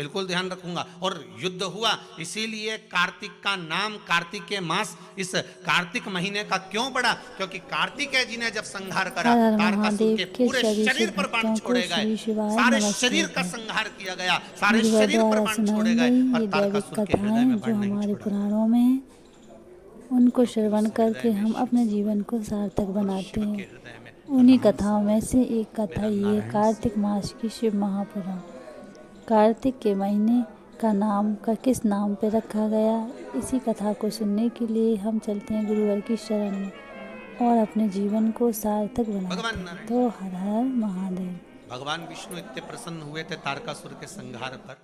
बिल्कुल ध्यान रखूंगा। और युद्ध हुआ, इसीलिए कार्तिक का नाम, कार्तिक के मास, इस कार्तिक महीने का क्यों पड़ा? क्योंकि कार्तिकेय जी ने जब संहार करा, हर हर तारकासुर के महादेव के पूरे सभी शरीर शिव पर बाण भक्तों को छोड़े गए, श्री शिवाय सारे नमस्ते शरीर का है। संहार किया गया, सारे गुरुवर शरीर पर द्वारा बाण सुनाई छोड़े गए गई और ये दैविक तारकासुर के हृदय कथाएं में जो बाण नहीं हमारे छोड़ा। पुराणों में हैं, उनको श्रवण उस हृदय करके में हम शिव अपने है, जीवन को सार्थक और बनाते शिव के हैं। हृदय में उन्हीं राम कथाओं में समाया से एक कथा मेरा ये नारायण कार्तिक समाया। मास की शिव महापुराण। कार्तिक के महीने का नाम का किस नाम पे रखा गया, इसी कथा को सुनने के लिए हम चलते हैं गुरुवर की शरण में और अपने जीवन को सार्थक बनाते भगवान हैं। नारायण, तो हर हर महादेव। भगवान विष्णु इतने प्रसन्न हुए थे तारकासुर के संहार पर,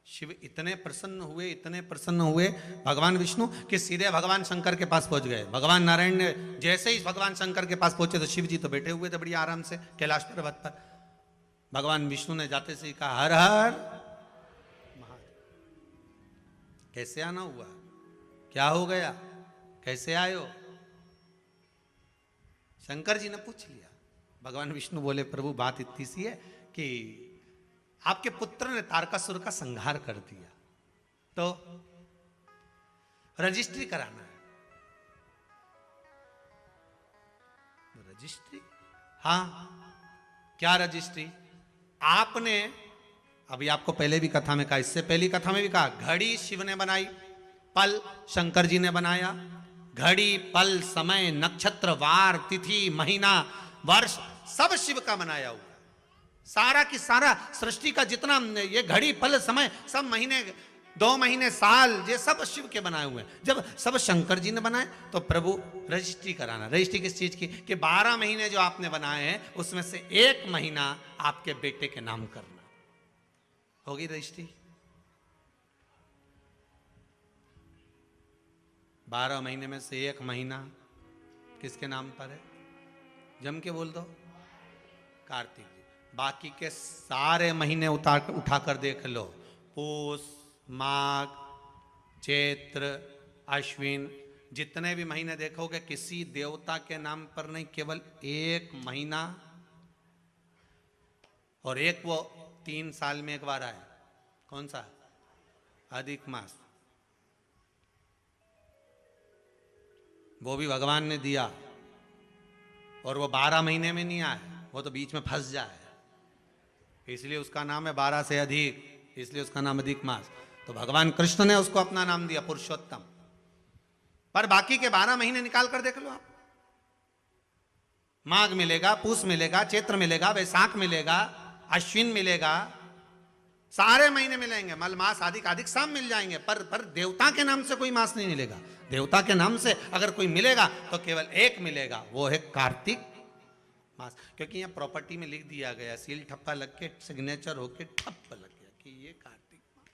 शिव इतने प्रसन्न हुए, इतने प्रसन्न हुए भगवान विष्णु कि सीधे भगवान शंकर के पास पहुंच गए। भगवान नारायण ने जैसे ही भगवान शंकर के पास पहुंचे तो शिव जी तो बैठे हुए थे बढ़िया आराम से कैलाश पर्वत पर। भगवान विष्णु ने जाते से ही कहा, हर हर महादेव। कैसे आना हुआ, क्या हो गया, कैसे आयो? शंकर जी ने पूछ लिया। भगवान विष्णु बोले, प्रभु बात इतनी सी है कि आपके पुत्र ने तारकासुर का संहार कर दिया, तो रजिस्ट्री कराना है। रजिस्ट्री? हाँ, क्या रजिस्ट्री? आपने, अभी आपको पहले भी कथा में कहा, इससे पहली कथा में भी कहा, घड़ी शिव ने बनाई, पल शंकर जी ने बनाया। घड़ी, पल, समय, नक्षत्र, वार, तिथि, महीना, वर्ष सब शिव का बनाया हुआ। सारा की सारा सृष्टि का जितना ये घड़ी, पल, समय, सब महीने, 2 महीने, साल, ये सब शिव के बनाए हुए हैं। जब सब शंकर जी ने बनाए तो प्रभु रजिस्ट्री कराना। रजिस्ट्री किस चीज की? कि 12 महीने जो आपने बनाए हैं उसमें से 1 महीना आपके बेटे के नाम करना। होगी रजिस्ट्री? 12 महीने में से 1 महीना किसके नाम पर है? जम के बोल दो, कार्तिक जी। बाकी के सारे महीने उठाकर देख लो, पूस, माघ, चैत्र, अश्विन, जितने भी महीने देखोगे किसी देवता के नाम पर नहीं, केवल 1 महीना, और एक वो 3 साल में एक बार आए। कौन सा? अधिक मास। वो भी भगवान ने दिया, और वो 12 महीने में नहीं आए, वो तो बीच में फंस जाए, इसलिए उसका नाम है 12 से अधिक, इसलिए उसका नाम अधिक मास। तो भगवान कृष्ण ने उसको अपना नाम दिया पुरुषोत्तम। पर बाकी के 12 महीने निकाल कर देख लो आप, माघ मिलेगा, पूस मिलेगा, चैत्र मिलेगा, वैशाख मिलेगा, अश्विन मिलेगा, सारे महीने मिलेंगे, मल मास आदि अधिक साम मिल जाएंगे, पर देवता के नाम से कोई मास नहीं मिलेगा। देवता के नाम से अगर कोई मिलेगा तो केवल 1 मिलेगा, वो है कार्तिक मास। क्योंकि यहाँ प्रॉपर्टी में लिख दिया गया, सील ठप्पा लग के सिग्नेचर होके ठप्प लग गया कि ये कार्तिक मास,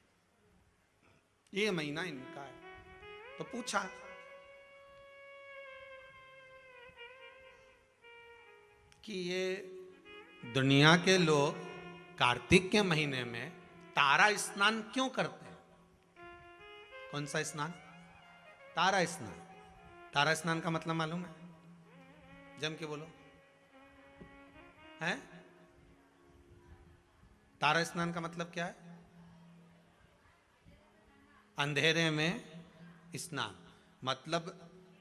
ये महीना इनका है। तो पूछा, कि ये दुनिया के लोग कार्तिक के महीने में तारा स्नान क्यों करते हैं? कौन सा स्नान? तारा स्नान। तारा स्नान का मतलब मालूम है? जम के बोलो, है? तारा स्नान का मतलब क्या है? अंधेरे में स्नान, मतलब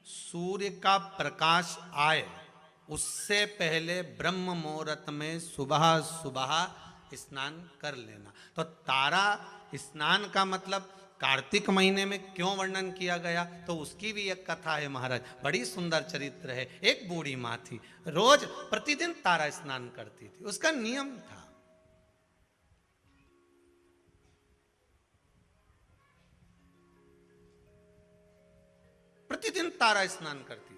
सूर्य का प्रकाश आए उससे पहले ब्रह्म मुहूर्त में सुबह सुबह स्नान कर लेना। तो तारा स्नान का मतलब कार्तिक महीने में क्यों वर्णन किया गया, तो उसकी भी एक कथा है महाराज, बड़ी सुंदर चरित्र है। एक बूढ़ी माँ थी, रोज प्रतिदिन तारा स्नान करती थी, उसका नियम था। प्रतिदिन तारा स्नान करती थी।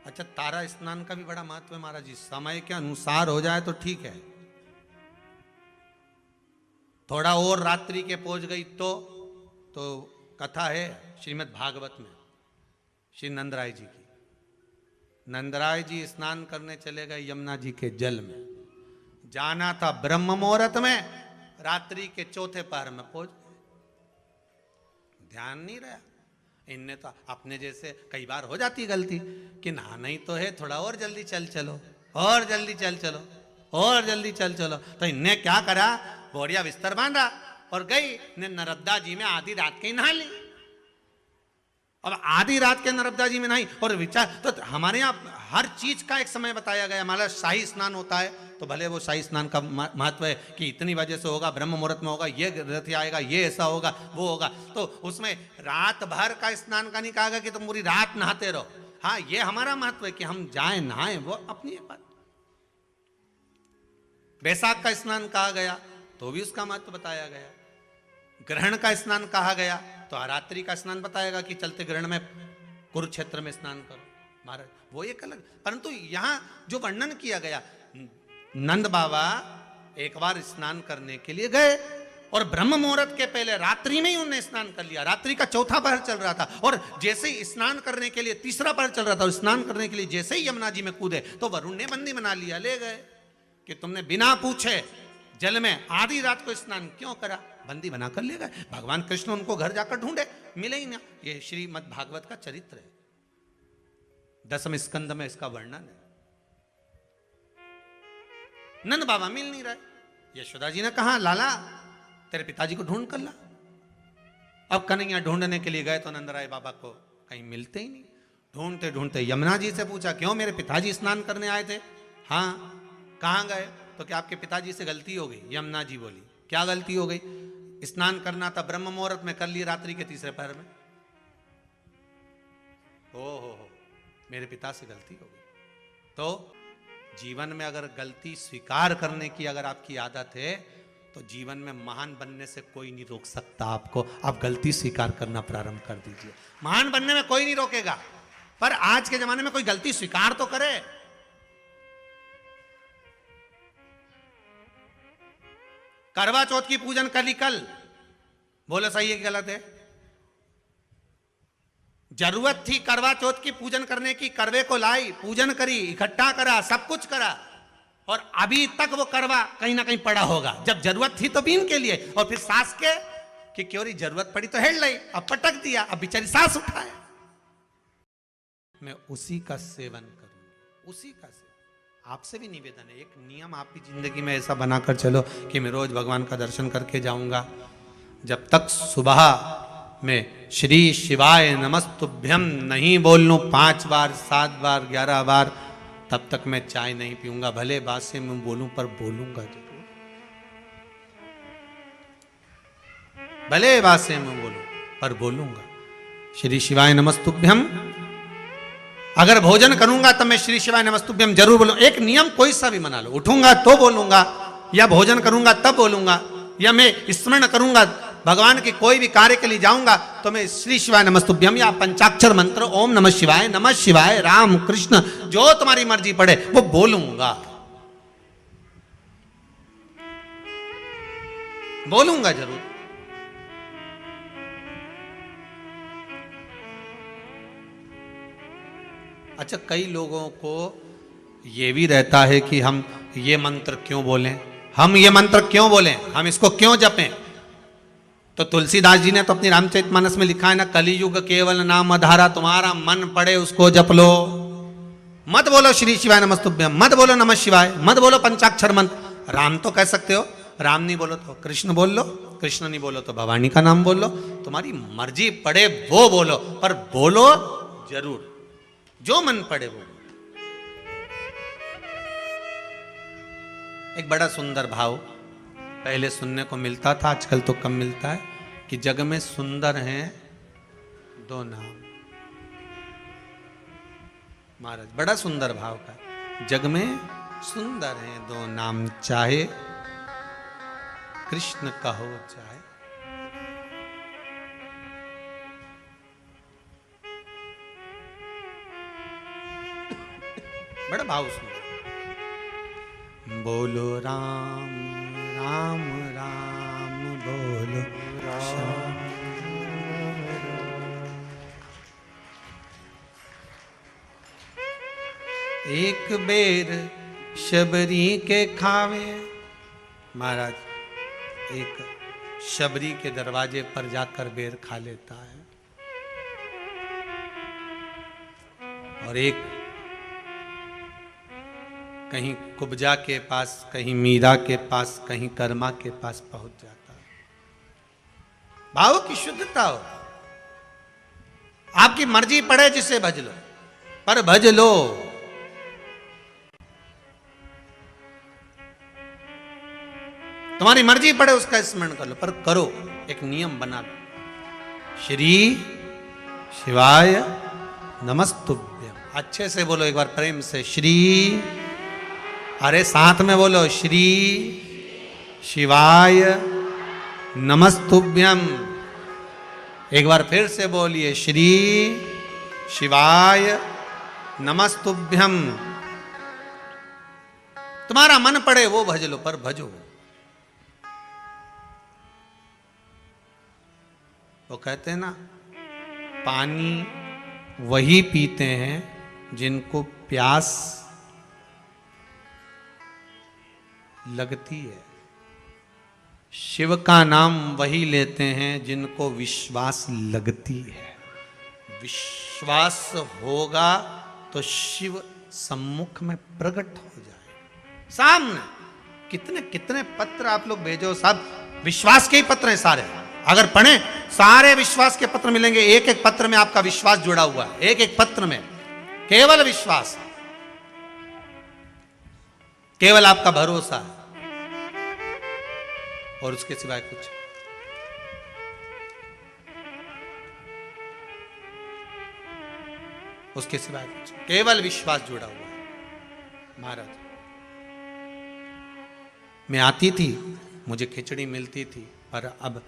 अच्छा, तारा स्नान का भी बड़ा महत्व है महाराज जी। समय के अनुसार हो जाए तो ठीक है, थोड़ा और रात्रि के पहुंच गई तो कथा है श्रीमद् भागवत में, श्री नंदराय जी की। नंदराय जी स्नान करने चले गए यमुना जी के जल में, जाना था ब्रह्म मुहूर्त में, रात्रि के 4थे पहर में पहुंच गए, ध्यान नहीं रहा। इनने तो अपने जैसे कई बार हो जाती गलती कि नहाना ही तो है, थोड़ा और जल्दी चलो, और जल्दी चल चलो, और जल्दी चल चलो। तो इनने क्या करा, बोरिया बिस्तर बांधा और गई ने नर्मदा जी में आधी रात के ही नहा ली। अब आधी रात के नर्मदा जी में नहाई और विचार, तो हमारे यहाँ हर चीज का एक समय बताया गया। हमारा शाही स्नान होता है तो भले वो शाही स्नान का महत्व है कि इतनी बजे से होगा, ब्रह्म मुहूर्त में होगा, ये रथ आएगा, ये ऐसा होगा, वो होगा। तो उसमें रात भर का स्नान का नहीं कहा गया कि तुम पूरी रात नहाते रहो। हाँ, ये हमारा महत्व है कि हम जाएं नहाएं, वो अपनी बात। बैसाख का स्नान कहा गया तो भी उसका महत्व बताया गया। ग्रहण का स्नान कहा गया तो रात्रि का स्नान बताएगा कि चलते ग्रहण में कुरुक्षेत्र में स्नान करो महाराज, वो एक अलग। परंतु यहां जो वर्णन किया गया, नंद बाबा एक बार स्नान करने के लिए गए और ब्रह्म मुहूर्त के पहले रात्रि में ही उन्होंने स्नान कर लिया। रात्रि का चौथा पहर चल रहा था और जैसे ही स्नान करने के लिए तीसरा पहर चल रहा था और स्नान करने के लिए जैसे ही यमुना जी में कूदे तो वरुण ने बंदी बना लिया, ले गए कि तुमने बिना पूछे जल में आधी रात को स्नान क्यों करा, बंदी बनाकर ले गए। भगवान कृष्ण उनको घर जाकर ढूंढे, मिले ही ना। ये श्रीमद् भागवत का चरित्र है, 10वें स्कंद में इसका वर्णन है। नंद बाबा मिल नहीं रहे। यशोदा जी ने कहा, लाला तेरे पिताजी को ढूंढ कर ला। अब कन्हैया ढूंढने के लिए गए तो नंदराय बाबा को कहीं मिलते ही नहीं। ढूंढते ढूंढते यमुना जी से पूछा, क्यों मेरे पिताजी स्नान करने आए थे? हाँ, कहाँ गए? तो क्या आपके पिताजी से गलती हो गई? यमुना जी बोली, क्या गलती हो गई? स्नान करना था ब्रह्म मुहूर्त में, कर लिए रात्रि के तीसरे पहर में। हो, मेरे पिता से गलती हो गई। तो जीवन में अगर गलती स्वीकार करने की अगर आपकी आदत है तो जीवन में महान बनने से कोई नहीं रोक सकता आपको। आप गलती स्वीकार करना प्रारंभ कर दीजिए, महान बनने में कोई नहीं रोकेगा। पर आज के जमाने में कोई गलती स्वीकार तो करे। करवा चौथ की पूजन कल ही कल, बोलो सही है कि गलत है? जरूरत थी करवा चौथ की पूजन करने की, करवे को लाई, पूजन करी, इकट्ठा करा, सब कुछ करा और अभी तक वो करवा कहीं ना कहीं पड़ा होगा। जब जरूरत थी तो बीन के लिए और फिर सास के कि क्यों रही, जरूरत पड़ी तो हेड लाई, अब पटक दिया, अब बेचारी सास उठाए। मैं उसी का सेवन करूं, उसी का सेवन। आपसे भी निवेदन है, एक नियम आप भी जिंदगी में ऐसा बनाकर चलो कि मैं रोज भगवान का दर्शन करके जाऊंगा। जब तक सुबह में श्री शिवाय नमस्तुभ्यम नहीं बोल लूं 5 बार, 7 बार, 11 बार, तब तक मैं चाय नहीं पीऊंगा। भले बात से मैं बोलूं पर बोलूंगा जरूर, भले बात से मैं बोलूं पर बोलूंगा। श्री शिवाय नमस्तुभ्यम, अगर भोजन करूंगा तो मैं श्री शिवाय नमस्तुभ्यम जरूर बोलूं। एक नियम कोई सा भी बना लो, उठूंगा तो बोलूंगा, या भोजन करूंगा तब बोलूंगा, या मैं स्मरण करूंगा भगवान के कोई भी कार्य के लिए जाऊंगा तो मैं श्री शिवाय नमस्तुभ्यम या पंचाक्षर मंत्र ओम नमः शिवाय, राम कृष्ण जो तुम्हारी मर्जी पड़े वो बोलूंगा, बोलूंगा जरूर। अच्छा, कई लोगों को ये भी रहता है कि हम ये मंत्र क्यों बोलें, हम ये मंत्र क्यों बोलें, हम इसको क्यों जपें। तो तुलसीदास जी ने तो अपनी रामचरितमानस में लिखा है ना, कलियुग केवल नाम आधारा, तुम्हारा मन पड़े उसको जप लो। मत बोलो श्री शिवाय नमस्तुभ्यम, मत बोलो नमः शिवाय, मत बोलो पंचाक्षर मंत्र। राम तो कह सकते हो, राम नहीं बोलो तो कृष्ण बोल लो, कृष्ण नहीं बोलो तो भवानी का नाम बोल लो, तुम्हारी मर्जी पड़े वो बोलो, पर बोलो जरूर, जो मन पड़े वो। एक बड़ा सुंदर भाव पहले सुनने को मिलता था, आजकल तो कम मिलता है, कि जग में सुंदर हैं 2 नाम। महाराज बड़ा सुंदर भाव का, जग में सुंदर हैं 2 नाम, चाहे कृष्ण कहो चाहे। बड़ा भाव सुंदर। बोलो राम राम राम, बोलो राम। एक बेर शबरी के खावे, महाराज एक शबरी के दरवाजे पर जाकर बेर खा लेता है, और एक कहीं कुब्जा के पास, कहीं मीरा के पास, कहीं कर्मा के पास पहुंच जाता है। भाव की शुद्धता हो। आपकी मर्जी पड़े जिसे भज लो, पर भज लो। तुम्हारी मर्जी पड़े उसका स्मरण कर लो, पर करो, एक नियम बना लो। श्री शिवाय नमस्तुभ्यम। अच्छे से बोलो एक बार प्रेम से, श्री, अरे साथ में बोलो, श्री शिवाय नमस्तुभ्यम। एक बार फिर से बोलिए, श्री शिवाय नमस्तुभ्यम। तुम्हारा मन पड़े वो भज लो, पर भजो। वो कहते हैं ना, पानी वही पीते हैं जिनको प्यास लगती है, शिव का नाम वही लेते हैं जिनको विश्वास लगती है। विश्वास होगा तो शिव सम्मुख में प्रकट हो जाए सामने। कितने कितने पत्र आप लोग भेजो, सब विश्वास के ही पत्र हैं सारे। अगर पढ़ें सारे विश्वास के पत्र मिलेंगे। एक एक पत्र में आपका विश्वास जुड़ा हुआ है, एक एक पत्र में केवल विश्वास, केवल आपका भरोसा है, और उसके सिवाय कुछ। उसके सिवाय कुछ, केवल विश्वास जुड़ा हुआ है। महाराज, मैं आती थी, मुझे खिचड़ी मिलती थी, पर अब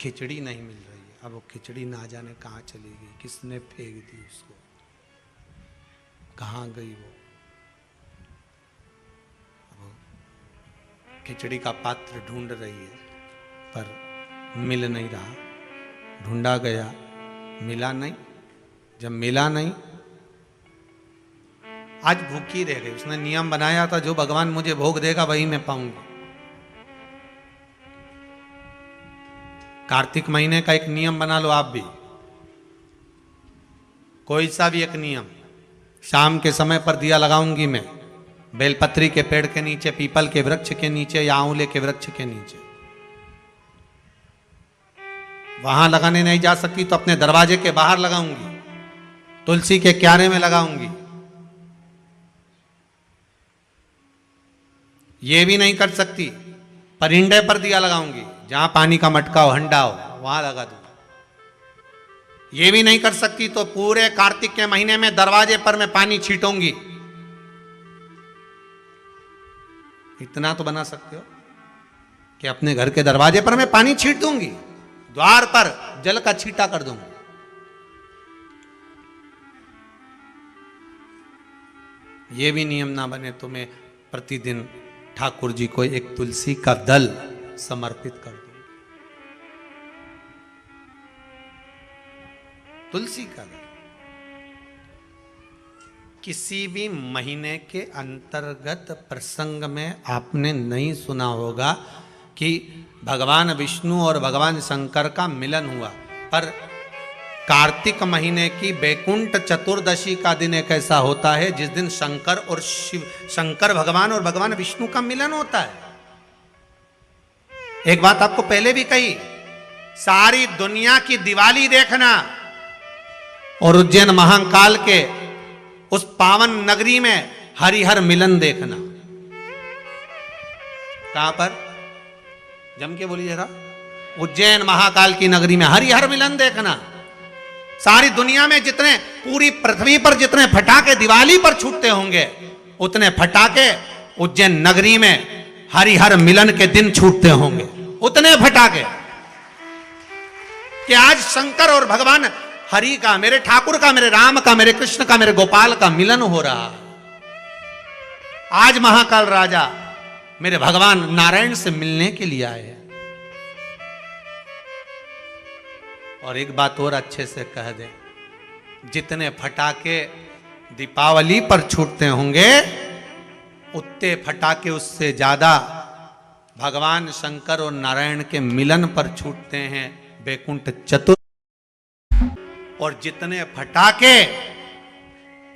खिचड़ी नहीं मिल रही है। अब वो खिचड़ी ना जाने कहाँ चली गई, किसने फेंक दी उसको, कहाँ गई वो। खिचड़ी का पात्र ढूंढ रही है, पर मिल नहीं रहा। ढूंढा गया, मिला नहीं। जब मिला नहीं, आज भूखी रह गई। उसने नियम बनाया था, जो भगवान मुझे भोग देगा वही मैं पाऊंगा। कार्तिक महीने का एक नियम बना लो आप भी, कोई सा भी एक नियम। शाम के समय पर दिया लगाऊंगी मैं, बेलपत्री के पेड़ के नीचे, पीपल के वृक्ष के नीचे, या आंवले के वृक्ष के नीचे। वहां लगाने नहीं जा सकती तो अपने दरवाजे के बाहर लगाऊंगी, तुलसी के क्यारे में लगाऊंगी। ये भी नहीं कर सकती, परिंदे पर दिया लगाऊंगी, जहां पानी का मटका हो, हंडा हो, वहां लगा दूंगा। ये भी नहीं कर सकती तो पूरे कार्तिक के महीने में दरवाजे पर मैं पानी छीटूंगी। इतना तो बना सकते हो कि अपने घर के दरवाजे पर मैं पानी छीट दूंगी, द्वार पर जल का छींटा कर दूंगी। ये भी नियम ना बने तो मैं प्रतिदिन ठाकुर जी को एक तुलसी का दल समर्पित कर दूं। तुलसी का दल। किसी भी महीने के अंतर्गत प्रसंग में आपने नहीं सुना होगा कि भगवान विष्णु और भगवान शंकर का मिलन हुआ, पर कार्तिक महीने की बैकुंठ चतुर्दशी का दिन एक ऐसा होता है जिस दिन शंकर और शंकर भगवान और भगवान विष्णु का मिलन होता है। एक बात आपको पहले भी कही, सारी दुनिया की दिवाली देखना और उज्जैन महाकाल के उस पावन नगरी में हरिहर मिलन देखना। कहां पर? जम के बोलिए जरा। उज्जैन महाकाल की नगरी में हरिहर मिलन देखना। सारी दुनिया में जितने, पूरी पृथ्वी पर जितने फटाके दिवाली पर छूटते होंगे, उतने फटाके उज्जैन नगरी में हरिहर मिलन के दिन छूटते होंगे। उतने फटाके कि आज शंकर और भगवान हरि का, मेरे ठाकुर का, मेरे राम का, मेरे कृष्ण का, मेरे गोपाल का मिलन हो रहा है। आज महाकाल राजा मेरे भगवान नारायण से मिलने के लिए आए हैं। और एक बात और अच्छे से कह दे, जितने फटाके दीपावली पर छूटते होंगे, उतने फटाके उससे ज्यादा भगवान शंकर और नारायण के मिलन पर छूटते हैं बैकुंठ चतुर्दशी। और जितने फटाके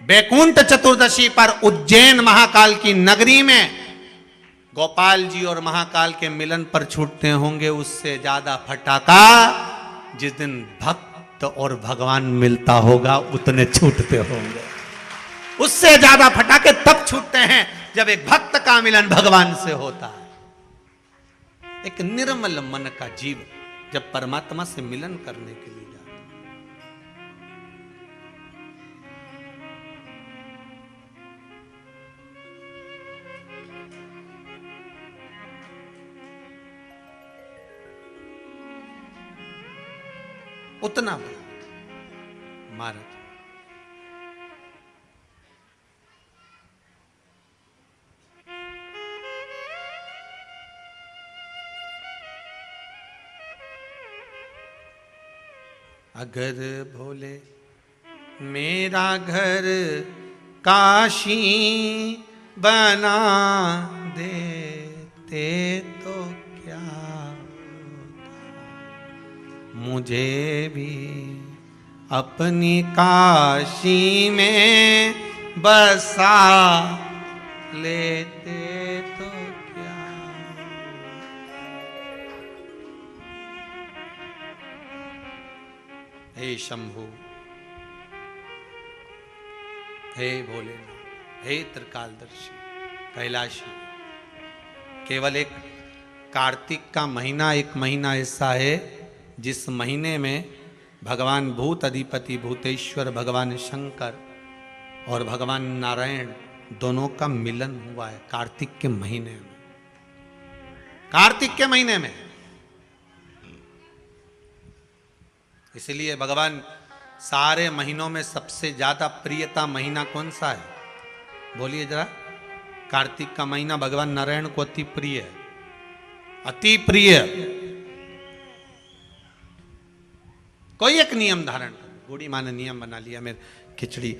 बैकुंठ चतुर्दशी पर उज्जैन महाकाल की नगरी में गोपाल जी और महाकाल के मिलन पर छूटते होंगे उससे ज्यादा फटाका जिस दिन भक्त और भगवान मिलता होगा उतने छूटते होंगे। उससे ज्यादा फटाके तब छूटते हैं जब एक भक्त का मिलन भगवान से होता है। एक निर्मल मन का जीव जब परमात्मा से मिलन करने के लिए जाता है। उतना बड़ा महाराज अगर भोले मेरा घर काशी बना देते तो क्या होता, मुझे भी अपनी काशी में बसा लेते तो क्या। हे शंभु, हे भोलेनाथ, हे त्रिकालदर्शी कैलाशी, केवल एक कार्तिक का महीना, एक महीना ऐसा है जिस महीने में भगवान भूत अधिपति भूतेश्वर भगवान शंकर और भगवान नारायण दोनों का मिलन हुआ है। कार्तिक के महीने में, कार्तिक के महीने में। इसलिए भगवान सारे महीनों में सबसे ज्यादा प्रियता महीना कौन सा है? बोलिए जरा। कार्तिक का महीना भगवान नारायण को अति प्रिय है, अति प्रिय। कोई एक नियम धारण कर। बूढ़ी माँ ने नियम बना लिया, मेरे खिचड़ी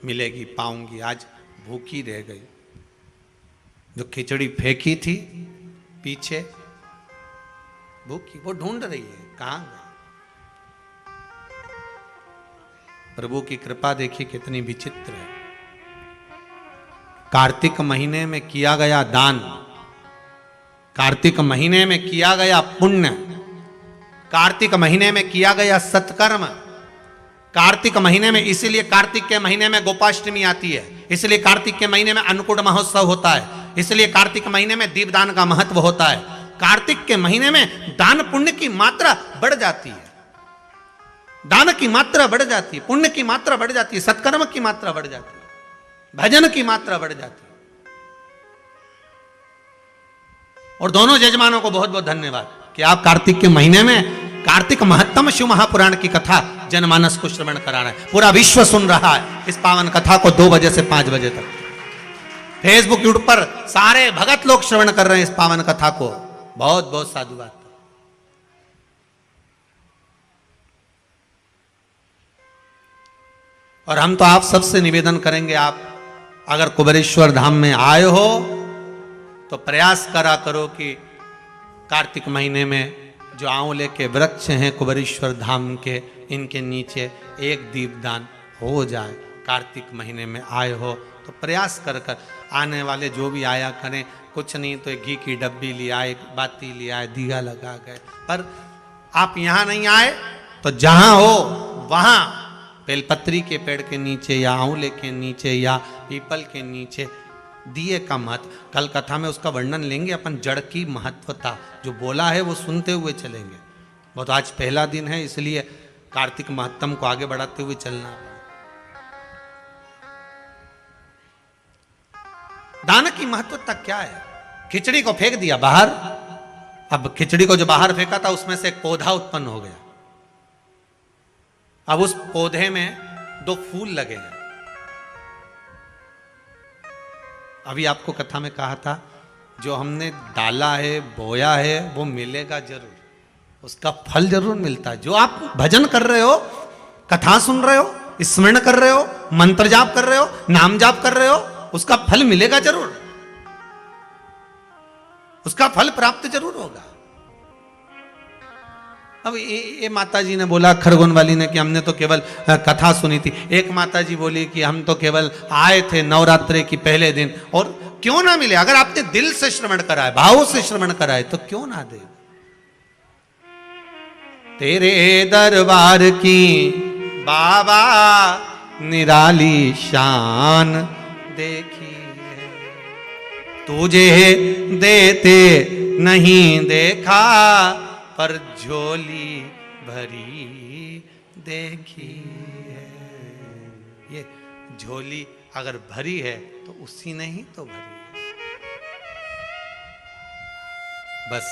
मिलेगी, पाऊंगी, आज भूखी रह गई। जो खिचड़ी फेंकी थी पीछे भूखी, वो ढूंढ रही है कहां गई। प्रभु की कृपा देखिए कितनी विचित्र है। कार्तिक महीने में किया गया दान, कार्तिक महीने में किया गया पुण्य, कार्तिक महीने में किया गया सत्कर्म, कार्तिक महीने में, इसीलिए कार्तिक के महीने में गोपाष्टमी आती है, इसलिए कार्तिक के महीने में अन्नकूट महोत्सव होता है, इसलिए कार्तिक महीने में दीपदान का महत्व होता है। कार्तिक के महीने में दान पुण्य की मात्रा बढ़ जाती है, दान की मात्रा बढ़ जाती है, पुण्य की मात्रा बढ़ जाती है, सत्कर्म की मात्रा बढ़ जाती है, भजन की मात्रा बढ़ जाती है। और दोनों यजमानों को बहुत बहुत धन्यवाद कि आप कार्तिक के महीने में कार्तिक महत्तम शिव महापुराण की कथा जनमानस को श्रवण करा रहे हैं। पूरा विश्व सुन रहा है इस पावन कथा को 2 बजे से 5 बजे तक। फेसबुक यूट्यूब पर सारे भगत लोग श्रवण कर रहे हैं इस पावन कथा को। बहुत बहुत साधुवाद। और हम तो आप सबसे निवेदन करेंगे, आप अगर कुबेरेश्वर धाम में आए हो तो प्रयास करा करो कि कार्तिक महीने में जो आंवले के वृक्ष हैं कुबेरेश्वर धाम के, इनके नीचे एक दीपदान हो जाए। कार्तिक महीने में आए हो तो प्रयास कर कर आने वाले जो भी आया करें, कुछ नहीं तो एक घी की डब्बी ले आए, बाती ले आए, दिया लगा गए। पर आप यहाँ नहीं आए तो जहाँ हो वहाँ बेलपत्री के पेड़ के नीचे या आंवले के नीचे या पीपल के नीचे दिए का महत्व, कल कथा में उसका वर्णन लेंगे अपन। जड़ की महत्वता जो बोला है वो सुनते हुए चलेंगे। वो तो आज पहला दिन है, इसलिए कार्तिक महत्तम को आगे बढ़ाते हुए चलना। दान की महत्वता क्या है? खिचड़ी को फेंक दिया बाहर, अब खिचड़ी को जो बाहर फेंका था उसमें से एक पौधा उत्पन्न हो गया। अब उस पौधे में 2 फूल लगे हैं। अभी आपको कथा में कहा था जो हमने डाला है, बोया है, वो मिलेगा जरूर, उसका फल जरूर मिलता है। जो आप भजन कर रहे हो, कथा सुन रहे हो, स्मरण कर रहे हो, मंत्र जाप कर रहे हो, नाम जाप कर रहे हो, उसका फल मिलेगा जरूर, उसका फल प्राप्त जरूर होगा। अब ये माता जी ने बोला, खरगोन वाली ने, कि हमने तो केवल कथा सुनी थी। एक माता जी बोली कि हम तो केवल आए थे नवरात्रे की पहले दिन, और क्यों ना मिले? अगर आपने दिल से श्रवण कराए, भाव से श्रवण कराए, तो क्यों ना दे? तेरे दरबार की बाबा निराली शान देखी है, तुझे देते नहीं देखा, पर झोली भरी देखी है। ये झोली अगर भरी है तो उसी ने ही तो भरी है। बस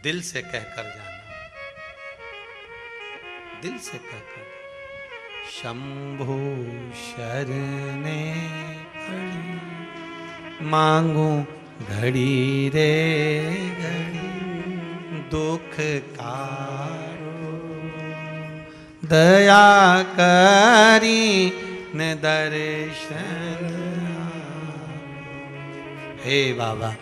दिल से कहकर जाना, दिल से कहकर, शंभु शरणे पड़ी, मांगू घड़ी रे घड़ी, दुख कारो, दया करी न दर्शन। हे बाबा,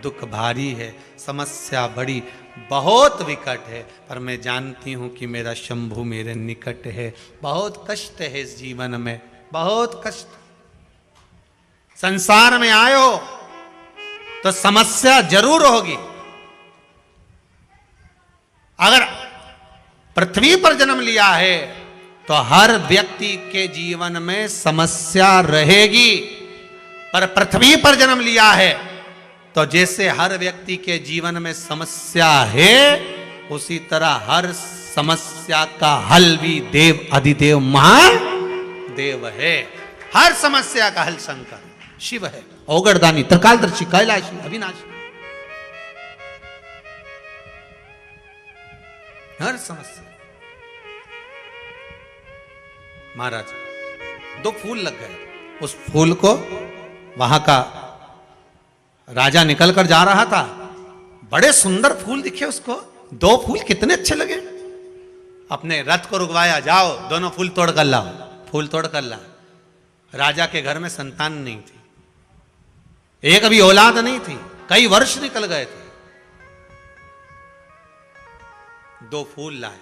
दुख भारी है, समस्या बड़ी बहुत विकट है, पर मैं जानती हूं कि मेरा शंभु मेरे निकट है। बहुत कष्ट है इस जीवन में, बहुत कष्ट। संसार में आयो तो समस्या जरूर होगी। अगर पृथ्वी पर जन्म लिया है तो हर व्यक्ति के जीवन में समस्या रहेगी। पर पृथ्वी पर जन्म लिया है तो जैसे हर व्यक्ति के जीवन में समस्या है, उसी तरह हर समस्या का हल भी देव अधिदेव महादेव है। हर समस्या का हल शंकर शिव है, औगड़दानी, त्रिकालदर्शी, कैलाशी, अविनाशी। हर समस्या। महाराज, 2 फूल लग गए, उस फूल को वहां का राजा निकल कर जा रहा था, बड़े सुंदर फूल दिखे उसको, 2 फूल कितने अच्छे लगे। अपने रथ को रुकवाया, जाओ दोनों फूल तोड़ कर लाओ। फूल तोड़ कर ला। राजा के घर में संतान नहीं थी, एक भी औलाद नहीं थी, कई वर्ष निकल गए थे। 2 फूल लाए,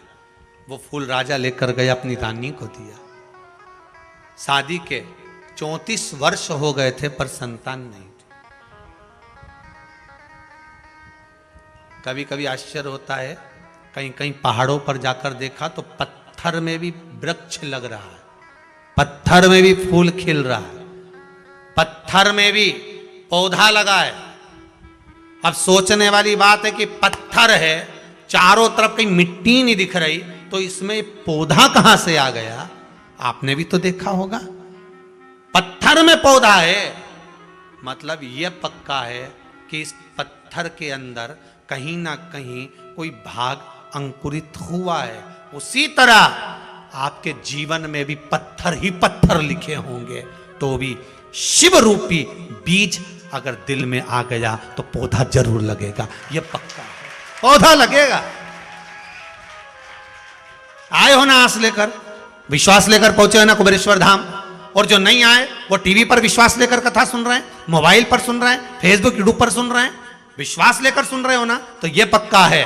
वो फूल राजा लेकर गए, अपनी रानी को दिया। शादी के 34 वर्ष हो गए थे, पर संतान नहीं थी। कभी कभी आश्चर्य होता है, कहीं कहीं पहाड़ों पर जाकर देखा तो पत्थर में भी वृक्ष लग रहा है, पत्थर में भी फूल खिल रहा है, पत्थर में भी पौधा लगा है। अब सोचने वाली बात है कि पत्थर है, चारों तरफ कहीं मिट्टी नहीं दिख रही, तो इसमें पौधा कहां से आ गया? आपने भी तो देखा होगा, पत्थर में पौधा है, मतलब यह पक्का है कि इस पत्थर के अंदर कहीं ना कहीं कोई भाग अंकुरित हुआ है। उसी तरह आपके जीवन में भी पत्थर ही पत्थर लिखे होंगे, तो भी शिव रूपी बीज अगर दिल में आ गया तो पौधा जरूर लगेगा, यह पक्का है, पौधा लगेगा। आए हो ना आस लेकर, विश्वास लेकर पहुंचे हो ना कुबेरेश्वर धाम, और जो नहीं आए वो टीवी पर विश्वास लेकर कथा सुन रहे हैं, मोबाइल पर सुन रहे हैं, फेसबुक यूट्यूब पर सुन रहे हैं, विश्वास लेकर सुन रहे हो ना, तो यह पक्का है,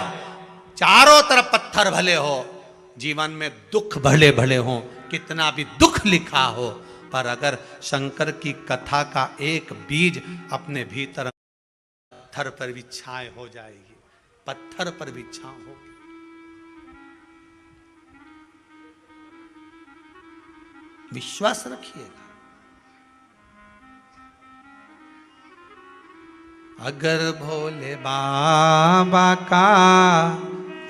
चारों तरफ पत्थर भले हो, जीवन में दुख भले भले हो, कितना भी दुख लिखा हो, पर अगर शंकर की कथा का एक बीज अपने भीतर, पत्थर पर भी छाए हो जाएगी, पत्थर पर भी छां होगी। विश्वास रखिएगा। अगर भोले बाबा का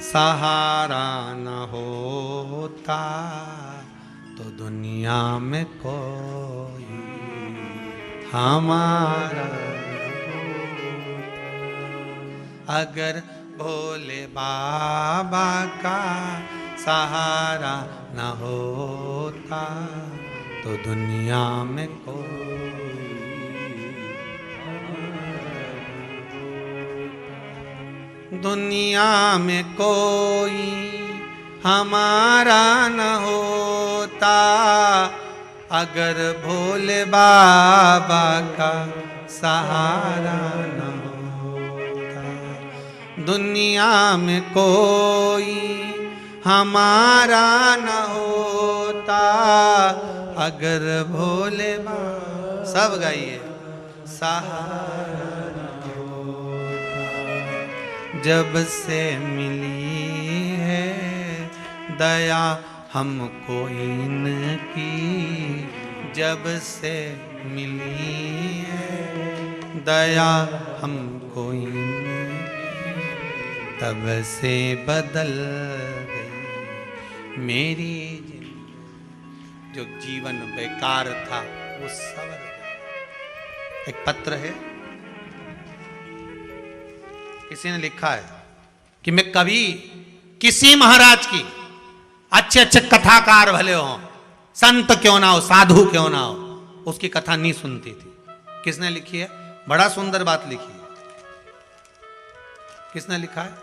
सहारा न होता तो दुनिया में कोई हमारा। अगर भोले बाबा का सहारा न होता तो दुनिया में कोई, दुनिया में कोई हमारा न होता, अगर भोले बाबा का सहारा न होता। दुनिया में कोई हमारा न होता, अगर भोले बाबा, सब गाइए, सहारा न होता, जब से मिली है दया हमको इनकी, जब से मिली है दया हमको इनकी, तब से बदल गई मेरी जिंदगी, जो जीवन बेकार था वो सवर गया। एक पत्र है, किसी ने लिखा है कि मैं कभी किसी महाराज की, अच्छे अच्छे कथाकार भले हो, संत क्यों ना हो, साधु क्यों ना हो, उसकी कथा नहीं सुनती थी। किसने लिखी है? बड़ा सुंदर बात लिखी है। किसने लिखा है?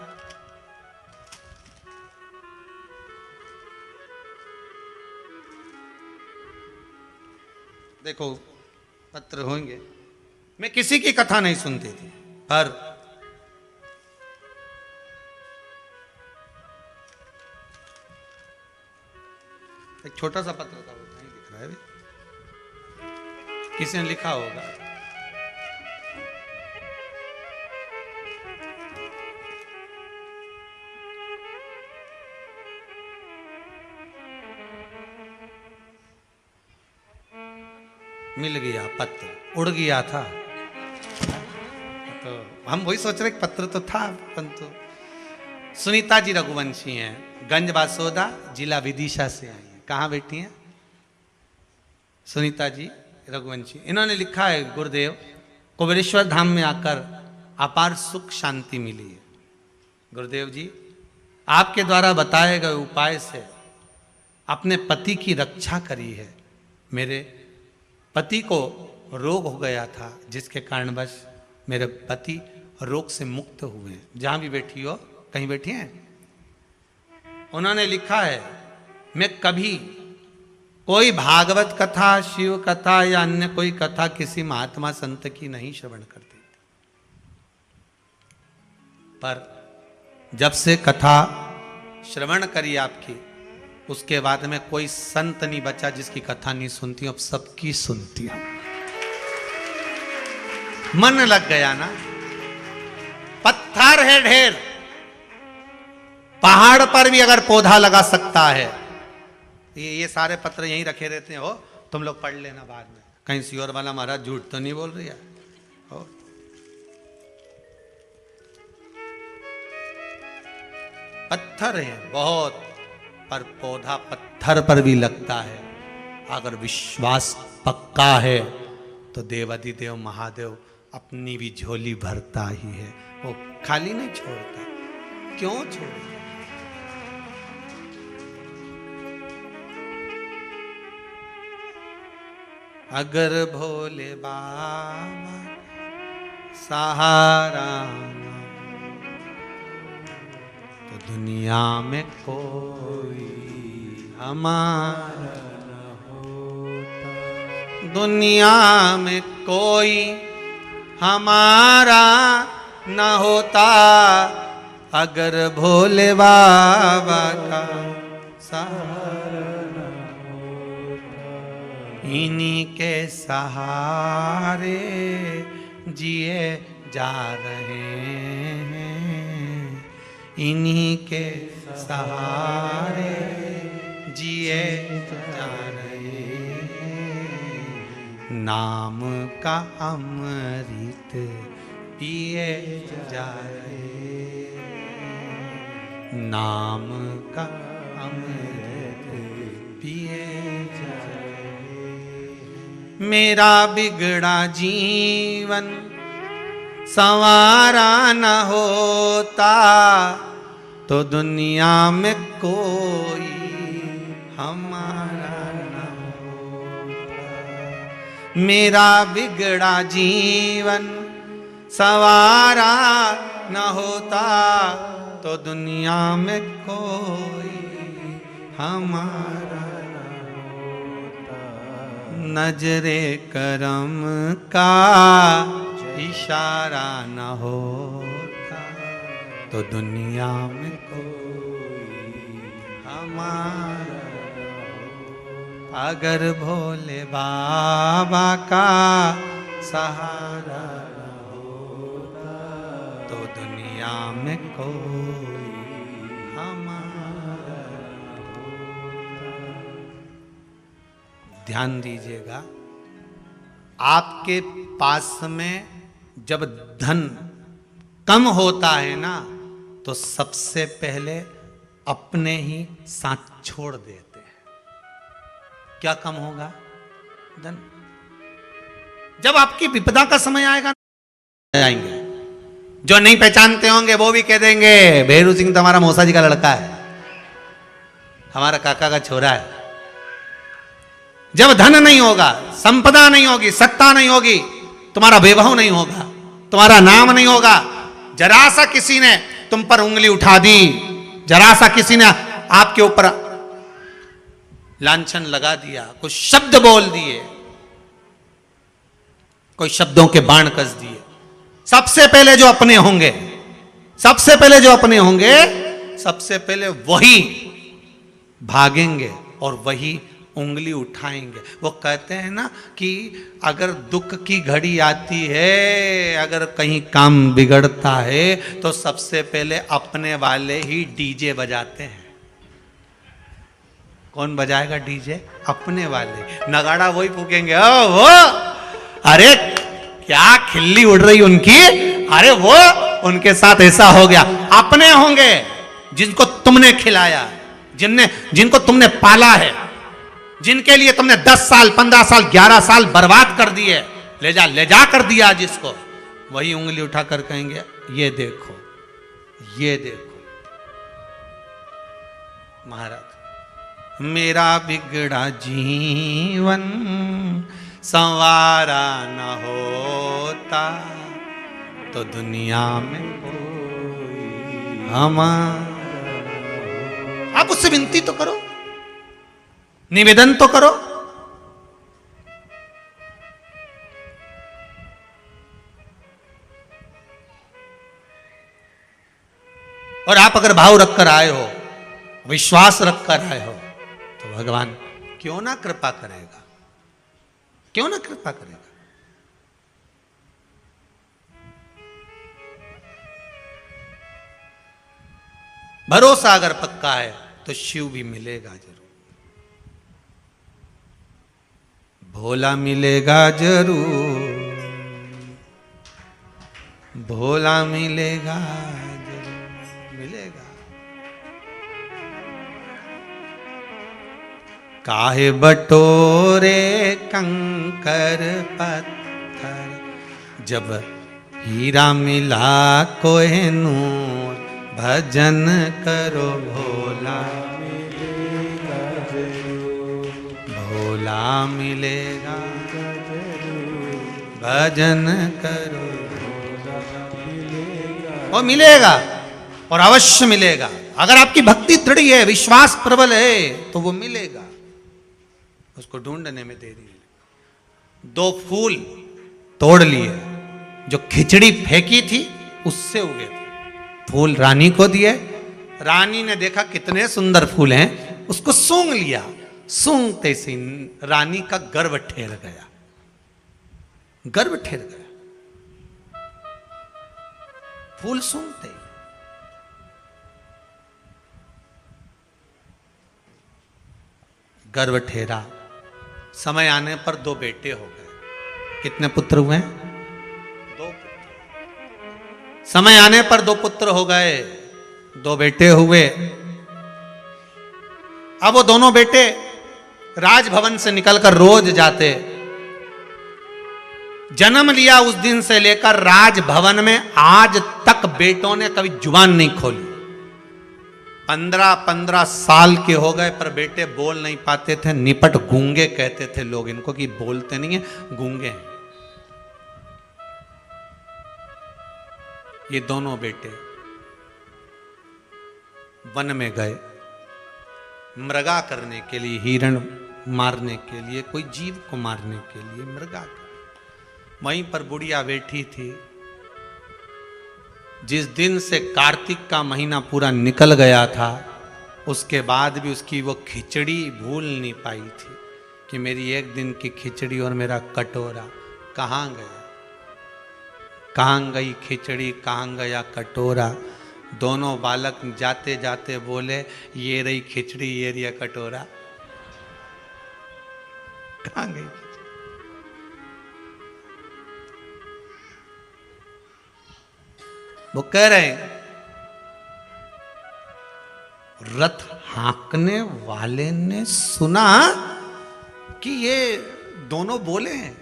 देखो पत्र होंगे। मैं किसी की कथा नहीं सुनती थी, पर एक छोटा सा पत्र था, वो नहीं दिख रहा है, किसी ने लिखा होगा। मिल गया पत्र, उड़ गया था, तो हम वही सोच रहे पत्र तो था, परंतु सुनीता जी रघुवंशी हैं, गंज बासोदा, जिला विदिशा से आई हैं। कहाँ बैठी हैं? सुनीता जी रघुवंशी। इन्होंने लिखा है, गुरुदेव कुबेरेश्वर धाम में आकर अपार सुख शांति मिली है। गुरुदेव जी, आपके द्वारा बताए गए उपाय से अपने पति की रक्षा करी है। मेरे पति को रोग हो गया था, जिसके कारणवश मेरे पति रोग से मुक्त हुए। जहां भी बैठी हो, कहीं बैठी हैं, उन्होंने लिखा है, मैं कभी कोई भागवत कथा, शिव कथा या अन्य कोई कथा किसी महात्मा संत की नहीं श्रवण करती, पर जब से कथा श्रवण करी आपकी, उसके बाद में कोई संत नहीं बचा जिसकी कथा नहीं सुनती, अब सबकी सुनती हूं। मन लग गया ना। पत्थर है ढेर, पहाड़ पर भी अगर पौधा लगा सकता है। ये सारे पत्र यहीं रखे रहते हैं, हो तुम लोग पढ़ लेना बाद में, कहीं सियोर वाला महाराज झूठ तो नहीं बोल रही है। हो पत्थर है बहुत, पर पौधा पत्थर पर भी लगता है। अगर विश्वास पक्का है तो देवाधिदेव महादेव अपनी भी झोली भरता ही है, वो खाली नहीं छोड़ता। क्यों छोड़े? अगर भोले बाबा सहारा तो दुनिया में कोई हमारा न होता, दुनिया में कोई हमारा न होता, अगर भोले बाबा का सहारा न होता। इन्हीं के सहारे जिए जा रहे हैं, इन्हीं के सहारे जिए जा रहे हैं, नाम का अमृत पिए जा रहे हैं, नाम का अमृत पिए जा रहे हैं। मेरा बिगड़ा जीवन संवारा न होता, तो दुनिया में कोई हमारा न होता। मेरा बिगड़ा जीवन संवारा न होता, तो दुनिया में कोई हमारा न होता। नजरे करम का इशारा न होता, तो दुनिया में कोई हमारा अगर भोले बाबा का सहारा होता तो दुनिया में कोई हमारा होता। ध्यान दीजिएगा, आपके पास में जब धन कम होता है ना तो सबसे पहले अपने ही साथ छोड़ देते हैं। क्या कम होगा? धन। जब आपकी विपदा का समय आएगा आएंगे, जो नहीं पहचानते होंगे वो भी कह देंगे भेरू सिंह तो हमारा मौसा जी का लड़का है, हमारा काका का छोरा है। जब धन नहीं होगा, संपदा नहीं होगी, सत्ता नहीं होगी, तुम्हारा वैभव नहीं होगा, तुम्हारा नाम नहीं होगा, जरा सा किसी ने तुम पर उंगली उठा दी, जरा सा किसी ने आपके ऊपर लांछन लगा दिया, कुछ शब्द बोल दिए, कोई शब्दों के बाण कस दिए, सबसे पहले जो अपने होंगे, सबसे पहले जो अपने होंगे, सबसे पहले वही भागेंगे और वही उंगली उठाएंगे। वो कहते हैं ना कि अगर दुख की घड़ी आती है, अगर कहीं काम बिगड़ता है तो सबसे पहले अपने वाले ही डीजे बजाते हैं। कौन बजाएगा डीजे? अपने वाले। नगाड़ा वही फूकेंगे। ओ वो, अरे क्या खिल्ली उड़ रही उनकी, अरे वो उनके साथ ऐसा हो गया। अपने होंगे जिनको तुमने खिलाया, जिनको तुमने पाला है, जिनके लिए तुमने 10 साल 15 साल 11 साल बर्बाद कर दिए, ले जा कर दिया जिसको, वही उंगली उठाकर कहेंगे ये देखो, ये देखो। महाराज, मेरा बिगड़ा जीवन संवारा न होता तो दुनिया में कोई हमारा। आप उससे विनती तो करो, निवेदन तो करो। और आप अगर भाव रखकर आए हो, विश्वास रखकर आए हो, तो भगवान क्यों ना कृपा करेगा, क्यों ना कृपा करेगा। भरोसा अगर पक्का है तो शिव भी मिलेगा जरूर, भोला मिलेगा जरूर, भोला मिलेगा जरूर, मिलेगा। काहे बटोरे कंकर पत्थर, जब हीरा मिला कोहिनूर, भजन करो भोला मिलेगा जरूर, भोला मिलेगा जरूर, भजन करो भोला मिलेगा। वो मिलेगा और अवश्य मिलेगा। अगर आपकी भक्ति दृढ़ है, विश्वास प्रबल है, तो वो मिलेगा। उसको ढूंढने में देरी है। 2 फूल तोड़ लिए, जो खिचड़ी फेंकी थी उससे उगे थे। फूल रानी को दिए, रानी ने देखा कितने सुंदर फूल हैं, उसको सूंघ लिया। सूंघते से रानी का गर्व ठेर गया, गर्व ठेर गया। फूल सूंघते ही गर्व ठेरा। समय आने पर 2 बेटे हो गए। कितने पुत्र हुए? 2 पुत्र। समय आने पर 2 पुत्र हो गए, 2 बेटे हुए। अब वो दोनों बेटे राजभवन से निकलकर रोज जाते। जन्म लिया उस दिन से लेकर राजभवन में आज तक बेटों ने कभी जुबान नहीं खोली। 15-15 साल के हो गए पर बेटे बोल नहीं पाते थे। निपट गूंगे कहते थे लोग इनको, कि बोलते नहीं है, गूंगे हैं। ये दोनों बेटे वन में गए मृगा करने के लिए, हिरण मारने के लिए, कोई जीव को मारने के लिए मृगा कर। वहीं पर बुढ़िया बैठी थी। जिस दिन से कार्तिक का महीना पूरा निकल गया था, उसके बाद भी उसकी वो खिचड़ी भूल नहीं पाई थी कि मेरी एक दिन की खिचड़ी और मेरा कटोरा कहाँ गया, कहाँ गई खिचड़ी, कहाँ गया कटोरा। दोनों बालक जाते जाते बोले, ये रही खिचड़ी, ये रही कटोरा, कहाँ गई खिचड़ी। वो कह रहे हैं, रथ हाँकने वाले ने सुना कि ये दोनों बोले हैं।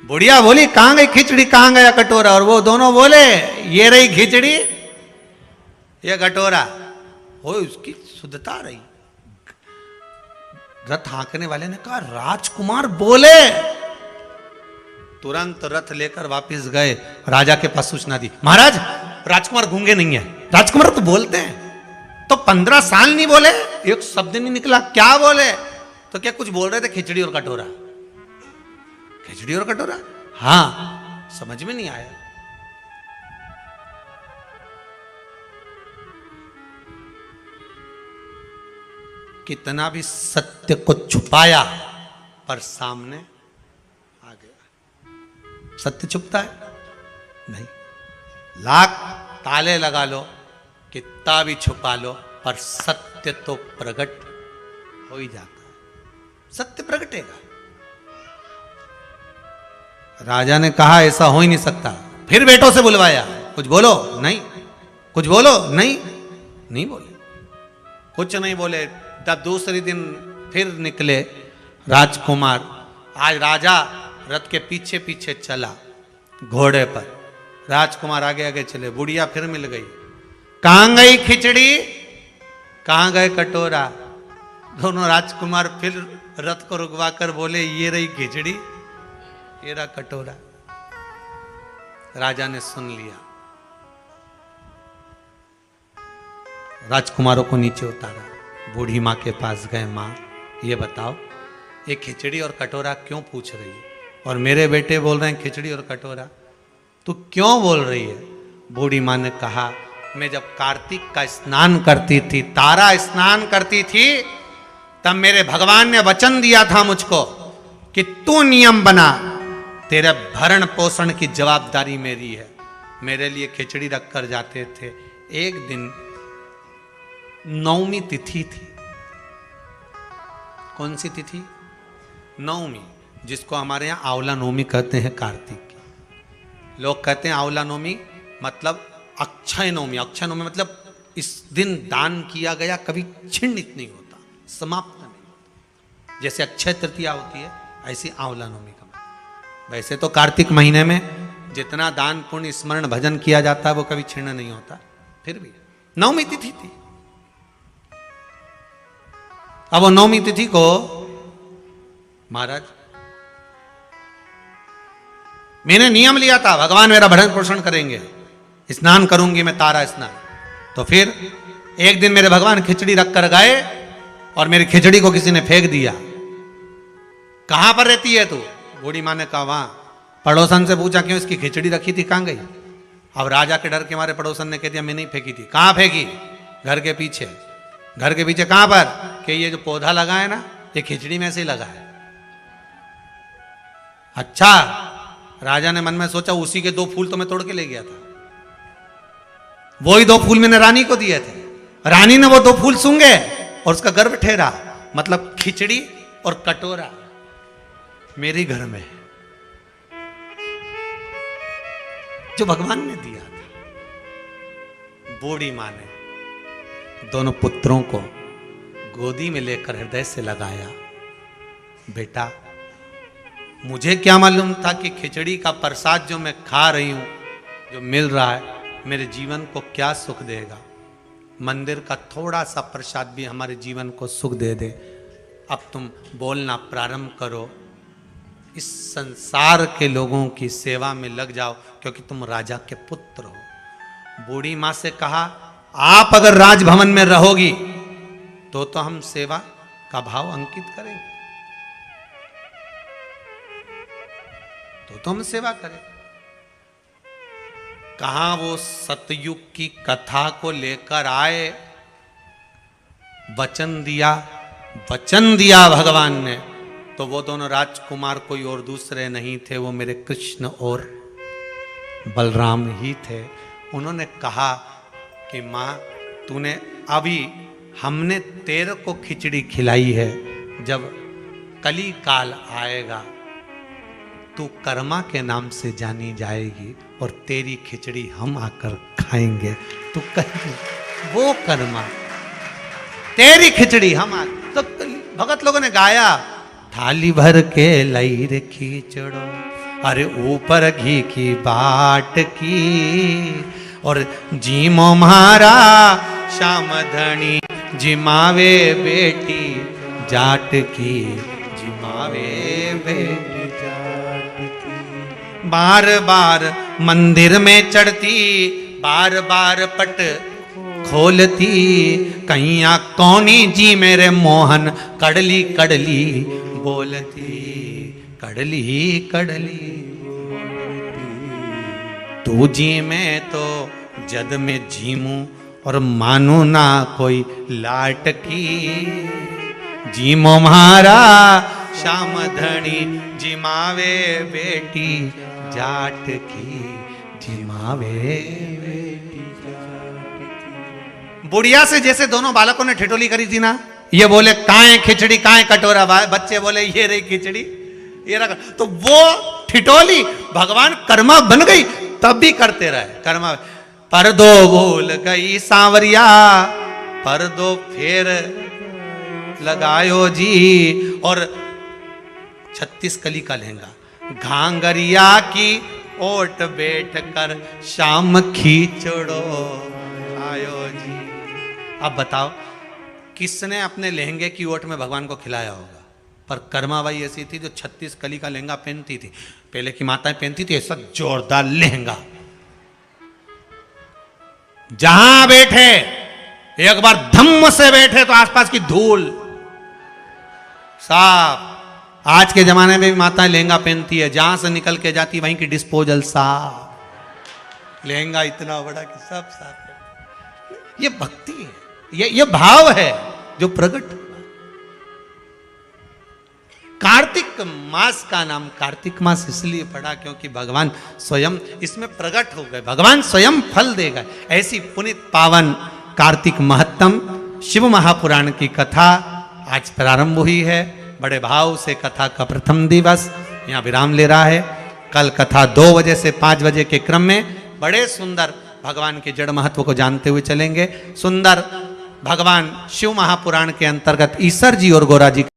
बुढ़िया बोली, कहां गई खिचड़ी, कहां गया कटोरा, और वो दोनों बोले, ये रही खिचड़ी, ये कटोरा। हो उसकी शुद्धता रही। रथ हाँकने वाले ने कहा, राजकुमार बोले। तुरंत रथ लेकर वापस गए, राजा के पास सूचना दी, महाराज राजकुमार गूंगे नहीं है, राजकुमार तो बोलते हैं। तो 15 साल नहीं बोले, एक शब्द नहीं निकला, क्या बोले? तो क्या कुछ बोल रहे थे, खिचड़ी और कटोरा, खिचड़ी और कटोरा। हां, समझ में नहीं आया। कितना भी सत्य को छुपाया पर सामने आ गया। सत्य छुपता है नहीं, लाख ताले लगा लो, कितना भी छुपा लो, पर सत्य तो प्रकट हो ही जाता है, सत्य प्रकटेगा। राजा ने कहा, ऐसा हो ही नहीं सकता। फिर बेटों से बुलवाया, कुछ बोलो, नहीं, कुछ बोलो, नहीं, नहीं बोले, कुछ नहीं बोले। तब दूसरे दिन फिर निकले राजकुमार। आज राजा रथ के पीछे पीछे चला घोड़े पर, राजकुमार आगे आगे चले। बुढ़िया फिर मिल गई, कहां गई खिचड़ी, कहां गए कटोरा। दोनों राजकुमार फिर रथ को रुकवा कर बोले, ये रही खिचड़ी, ये रहा कटोरा। राजा ने सुन लिया, राजकुमारों को नीचे उतारा, बूढ़ी माँ के पास गए। माँ ये बताओ, ये खिचड़ी और कटोरा क्यों पूछ रही है? और मेरे बेटे बोल रहे हैं खिचड़ी और कटोरा, तू क्यों बोल रही है? बूढ़ी माँ ने कहा, मैं जब कार्तिक का स्नान करती थी, तारा स्नान करती थी, तब मेरे भगवान ने वचन दिया था मुझको कि तू नियम बना, तेरे भरण पोषण की जवाबदारी मेरी है। मेरे लिए खिचड़ी रख कर जाते थे। एक दिन नवमी तिथि थी। कौन सी तिथि? नवमी, जिसको हमारे यहाँ आंवला नवमी कहते हैं। कार्तिक की लोग कहते हैं आंवला नवमी मतलब अक्षय नवमी। अक्षय नवमी मतलब इस दिन दान किया गया कभी छिन्नित नहीं होता, समाप्त नहीं होता। जैसे अक्षय तृतीया होती है, ऐसी आंवला नवमी का। वैसे तो कार्तिक महीने में जितना दान पुण्य स्मरण भजन किया जाता है वो कभी छिन्न नहीं होता, फिर भी नवमी तिथि थी। अब वो नवमी तिथि को महाराज मैंने नियम लिया था, भगवान मेरा भरण पोषण करेंगे, स्नान करूंगी मैं, तारा स्नान। तो फिर एक दिन मेरे भगवान खिचड़ी रख कर गए और मेरी खिचड़ी को किसी ने फेंक दिया। कहां पर रहती है तू? बूढ़ी माँ ने कहा, वहां। पड़ोसन से पूछा, क्यों इसकी खिचड़ी रखी थी, कहां गई? अब राजा के डर के मारे पड़ोसन ने कह दिया, मैं नहीं फेंकी थी। कहां फेंकी? घर के पीछे। घर के पीछे कहां पर? कि ये जो पौधा लगा है ना, ये खिचड़ी में से ही लगा है। अच्छा, राजा ने मन में सोचा, उसी के 2 फूल तो मैं तोड़ के ले गया था, वही 2 फूल मैंने रानी को दिए थे। रानी ने वो 2 फूल सूंघे और उसका गर्भ ठहरा। मतलब खिचड़ी और कटोरा मेरे घर में है, जो भगवान ने दिया था। बूढ़ी मां ने दोनों पुत्रों को गोदी में लेकर हृदय से लगाया। बेटा, मुझे क्या मालूम था कि खिचड़ी का प्रसाद जो मैं खा रही हूं, जो मिल रहा है, मेरे जीवन को क्या सुख देगा। मंदिर का थोड़ा सा प्रसाद भी हमारे जीवन को सुख दे दे। अब तुम बोलना प्रारंभ करो, इस संसार के लोगों की सेवा में लग जाओ, क्योंकि तुम राजा के पुत्र हो। बूढ़ी मां से कहा, आप अगर राजभवन में रहोगी तो हम सेवा का भाव अंकित करेंगे, तो हम सेवा करें। कहां वो सतयुग की कथा को लेकर आए वचन दिया भगवान ने, तो वो दोनों राजकुमार कोई और दूसरे नहीं थे, वो मेरे कृष्ण और बलराम ही थे। उन्होंने कहा कि माँ तूने अभी, हमने तेरे को खिचड़ी खिलाई है, जब कली काल आएगा तू कर्मा के नाम से जानी जाएगी और तेरी खिचड़ी हम आकर खाएंगे। तू कहेगी वो कर्मा, तेरी खिचड़ी हम आ। तो भगत लोगों ने गाया, थाली भर के लई रे खिचड़ो, अरे ऊपर घी की बाट की, और जीमो म्हारा श्याम धनी, जिमावे बेटी जाट की, जिमावे बेटी जाट की। बार बार मंदिर में चढ़ती, बार बार पट खोलती, कैया कौनी जी मेरे मोहन, कड़ली कड़ली बोलती, कड़ली कड़ली तू जी में तो जद में जीमू, और मानू ना कोई लाट की, जीमो म्हारा श्याम धनी, जिमावे बेटी जाट की, जिमावे बेटी जाट की। बुढ़िया से जैसे दोनों बालकों ने ठिठोली करी थी ना, ये बोले काए खिचड़ी काए कटोरा, बच्चे बोले ये रही खिचड़ी ये रहा, तो वो ठिठोली भगवान कर्मा बन गई, तब भी करते रहे कर्मा। पर दो भूल गई सांवरिया, पर दो फेर लगायो जी, और 36 कली का लहंगा, घांगरिया की ओट बैठ कर शाम खींचड़ो आयो जी। अब बताओ किसने अपने लहंगे की ओट में भगवान को खिलाया होगा? पर कर्माबाई ऐसी थी जो 36 कली का लहंगा पहनती थी। पहले की माताएं पहनती थी ऐसा जोरदार लहंगा, जहां बैठे एक बार धम्म से बैठे तो आसपास की धूल साफ। आज के जमाने में भी माताएं लहंगा पहनती है, जहां से निकल के जाती वहीं की डिस्पोजल साफ, लहंगा इतना बड़ा कि सब साफ है। ये भक्ति है, ये भाव है जो प्रकट। कार्तिक मास का नाम कार्तिक मास इसलिए पड़ा क्योंकि भगवान स्वयं इसमें प्रकट हो गए, भगवान स्वयं फल देगा। ऐसी पुनित पावन कार्तिक महत्तम शिव महापुराण की कथा आज प्रारंभ हुई है। बड़े भाव से कथा का प्रथम दिवस यहाँ विराम ले रहा है। कल कथा 2 बजे से 5 बजे के क्रम में बड़े सुंदर भगवान के जड़ महत्व को जानते हुए चलेंगे। सुंदर भगवान शिव महापुराण के अंतर्गत ईसर जी और गौरा जी